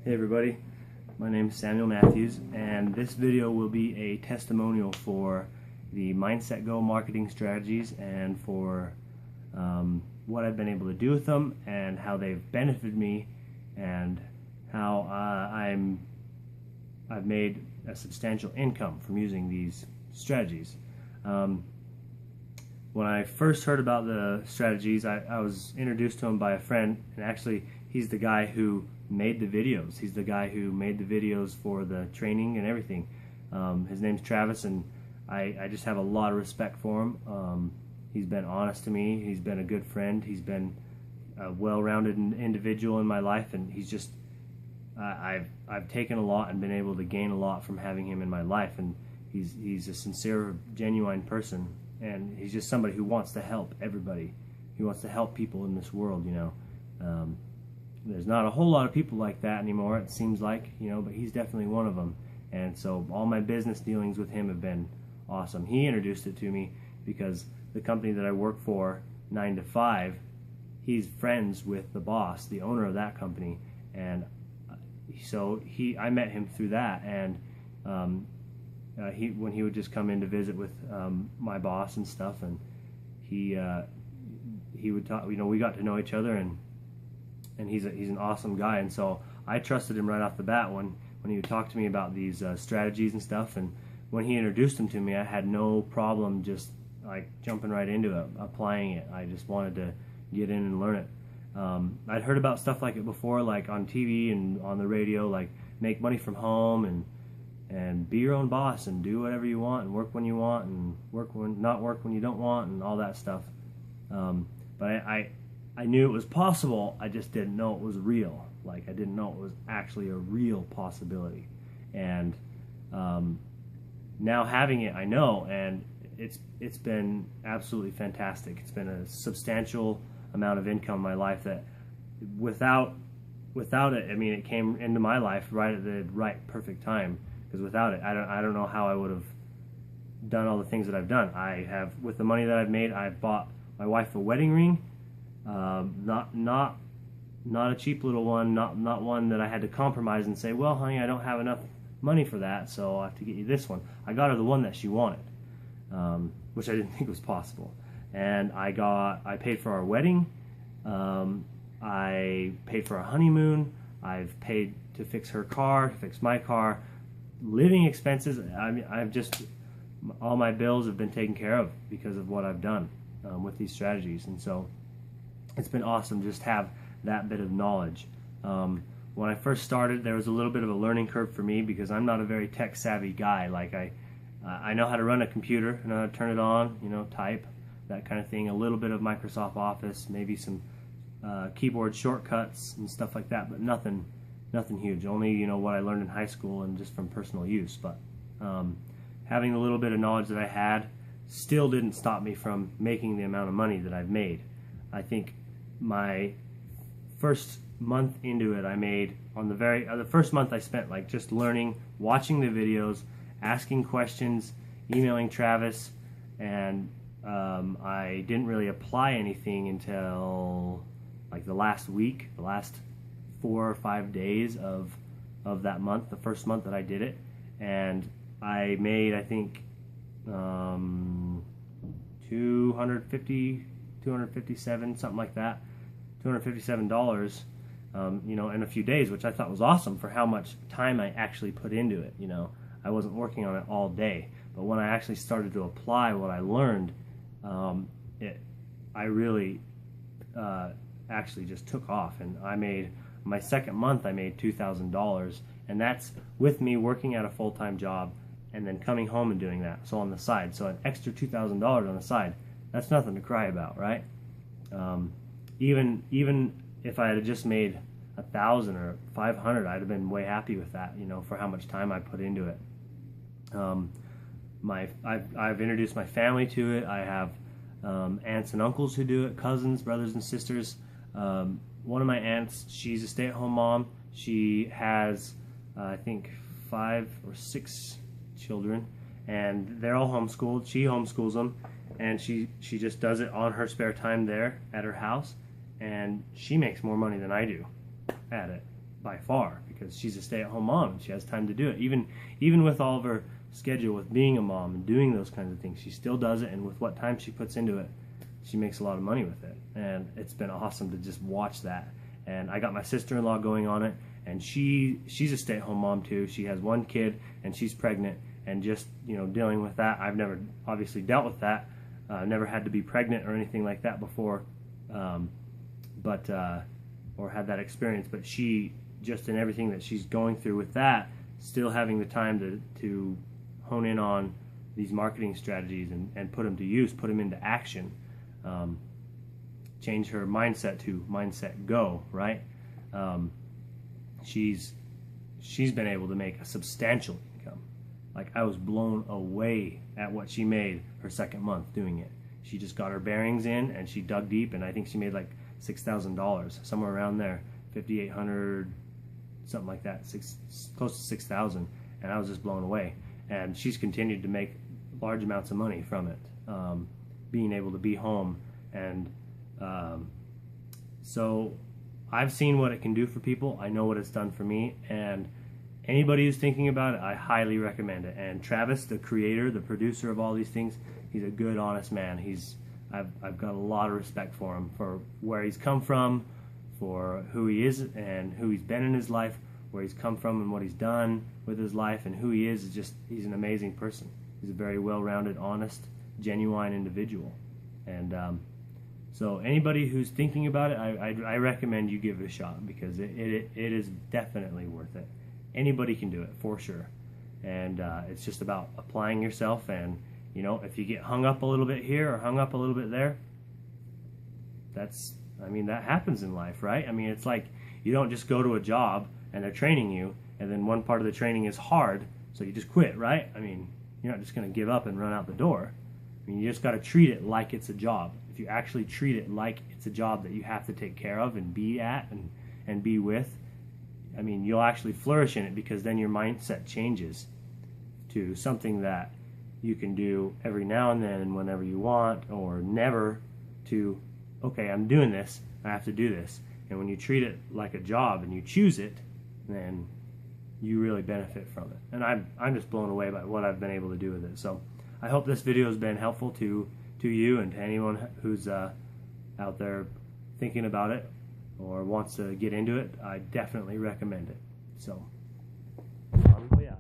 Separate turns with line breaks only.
Hey everybody, my name is Samuel Matthews, and this video will be a testimonial for the Mindset Go marketing strategies and for what I've been able to do with them and how they've benefited me and how I've made a substantial income from using these strategies. When I first heard about the strategies, I was introduced to them by a friend, and actually he's the guy who made the videos. He's the guy who made the videos for the training and everything. His name's Travis, and I just have a lot of respect for him. He's been honest to me. He's been a good friend. He's been a well-rounded individual in my life, and he's just I've taken a lot and been able to gain a lot from having him in my life. And he's a sincere, genuine person, and he's just somebody who wants to help everybody. He wants to help people in this world, you know. There's not a whole lot of people like that anymore, it seems like, you know, but he's definitely one of them. And so all my business dealings with him have been awesome. He introduced it to me because the company that I work for, 9 to 5, he's friends with the boss, the owner of that company, and so I met him through that. And when he would just come in to visit with my boss and stuff, and he would talk, you know, we got to know each other, and he's an awesome guy. And so I trusted him right off the bat when he would talk to me about these strategies and stuff. And when he introduced them to me, I had no problem just like jumping right into it, applying it. I just wanted to get in and learn it. I'd heard about stuff like it before, like on TV and on the radio, like make money from home and be your own boss and do whatever you want and work when you want and not work when you don't want and all that stuff. But I knew it was possible, I just didn't know it was real. Like, I didn't know it was actually a real possibility. And now having it, I know, and it's been absolutely fantastic. It's been a substantial amount of income in my life that without it, I mean, it came into my life right at the perfect time. Because without it, I don't know how I would have done all the things that I've done. With the money that I've made, I've bought my wife a wedding ring. Not a cheap little one, not one that I had to compromise and say, well, honey, I don't have enough money for that, so I have to get you this one. I got her the one that she wanted, which I didn't think was possible. And I paid for our wedding. I paid for our honeymoon. I've paid to fix her car, to fix my car, living expenses. I mean, all my bills have been taken care of because of what I've done with these strategies. And so it's been awesome just have that bit of knowledge. When I first started, there was a little bit of a learning curve for me because I'm not a very tech savvy guy. Like I know how to run a computer, I know how to turn it on, you know, type, that kind of thing. A little bit of Microsoft Office, maybe some keyboard shortcuts and stuff like that, but nothing huge. Only, you know, what I learned in high school and just from personal use. But having a little bit of knowledge that I had still didn't stop me from making the amount of money that I've made. I think my first month into it, I made, on the first month I spent like just learning, watching the videos, asking questions, emailing Travis, and I didn't really apply anything until like the last week, the last 4 or 5 days of that month, the first month that I did it. And I made, I think, $257, something like that, $257, you know, in a few days, which I thought was awesome for how much time I actually put into it. You know, I wasn't working on it all day, but when I actually started to apply what I learned, I really actually just took off. And I made, my second month, I made $2,000, and that's with me working at a full-time job and then coming home and doing that, so on the side. So an extra $2,000 on the side, that's nothing to cry about, right? Even if I had just made 1,000 or 500, I'd have been way happy with that, you know, for how much time I put into it. I've introduced my family to it. I have aunts and uncles who do it, cousins, brothers and sisters. One of my aunts, she's a stay-at-home mom. She has, I think, 5 or 6 children, and they're all homeschooled. She homeschools them, and she just does it on her spare time there at her house, and she makes more money than I do at it by far, because she's a stay-at-home mom and she has time to do it. Even with all of her schedule with being a mom and doing those kinds of things, she still does it, and with what time she puts into it, she makes a lot of money with it. And it's been awesome to just watch that. And I got my sister-in-law going on it, and she's a stay-at-home mom too. She has 1 kid and she's pregnant, and just, you know, dealing with that. I've never obviously dealt with that. Never had to be pregnant or anything like that before, or had that experience. But she, just in everything that she's going through with that, still having the time to hone in on these marketing strategies and put them to use, put them into action, change her mindset to mindset go, right? She's been able to make a substantial income. Like, I was blown away at what she made her 2nd month doing it. She just got her bearings in, and she dug deep, and I think she made like $6,000, somewhere around there, $5,800, something like that, close to $6,000, and I was just blown away. And she's continued to make large amounts of money from it, being able to be home. And so I've seen what it can do for people. I know what it's done for me, and anybody who's thinking about it, I highly recommend it. And Travis, the creator, the producer of all these things, he's a good, honest man. I've got a lot of respect for him, for where he's come from, for who he is and who he's been in his life, where he's come from and what he's done with his life, and who he is just, he's an amazing person. He's a very well-rounded, honest, genuine individual. And so anybody who's thinking about it, I recommend you give it a shot, because it is definitely worth it. Anybody can do it, for sure. And it's just about applying yourself. And, you know, if you get hung up a little bit here or hung up a little bit there, that happens in life, right? I mean, it's like, you don't just go to a job and they're training you, and then one part of the training is hard, so you just quit, right? I mean, you're not just going to give up and run out the door. I mean, you just got to treat it like it's a job. If you actually treat it like it's a job that you have to take care of and be at and be with, I mean, you'll actually flourish in it, because then your mindset changes to something that you can do every now and then, whenever you want, or never, to, okay, I'm doing this, I have to do this. And when you treat it like a job and you choose it, then you really benefit from it. And I'm just blown away by what I've been able to do with it. So I hope this video has been helpful to you and to anyone who's out there thinking about it or wants to get into it. I definitely recommend it. So, yeah.